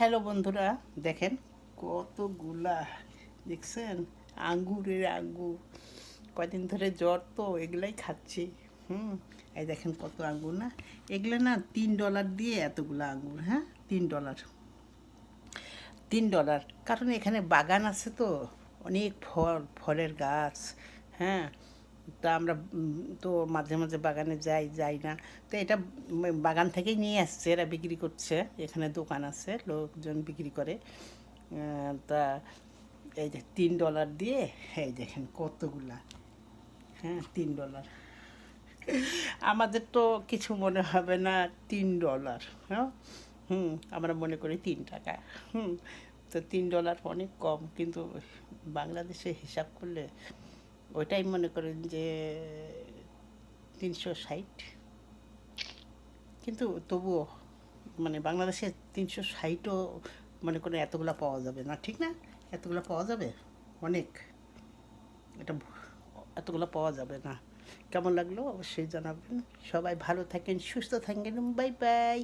Hello বন্ধুরা, দেখেন কতগুলা দেখছেন আঙ্গুরের আঙ্গুর। কয়দিন ধরে জ্বর তো এগুলাই খাচ্ছি। এই দেখেন কত আঙ্গুর না, এগুলো না $3 দিয়ে এতগুলো আঙ্গুর। হ্যাঁ, $3, $3। কারণ এখানে বাগান আছে তো, অনেক ফলের গাছ। হ্যাঁ, তা আমরা তো মাঝে মাঝে বাগানে যাই যাই না, তো এটা বাগান থেকেই নিয়ে আসছে, এরা বিক্রি করছে। এখানে দোকান আছে, লোকজন বিক্রি করে। তা এই যে $3 দিয়ে, এই দেখেন কতগুলা। হ্যাঁ, $3। আমাদের তো কিছু মনে হবে না, $3। হ্যাঁ, আমরা মনে করি $3। হুম তো $3 অনেক কম, কিন্তু বাংলাদেশে হিসাব করলে ওইটাই মনে করেন যে 360। কিন্তু তবুও মানে বাংলাদেশে 360ও মনে করেন এতগুলা পাওয়া যাবে না, ঠিক না? এতগুলা পাওয়া যাবে অনেক, এটা এতগুলো পাওয়া যাবে না। কেমন লাগলো অবশ্যই জানাবেন। সবাই ভালো থাকেন, সুস্থ থাকেন, বাই বাই।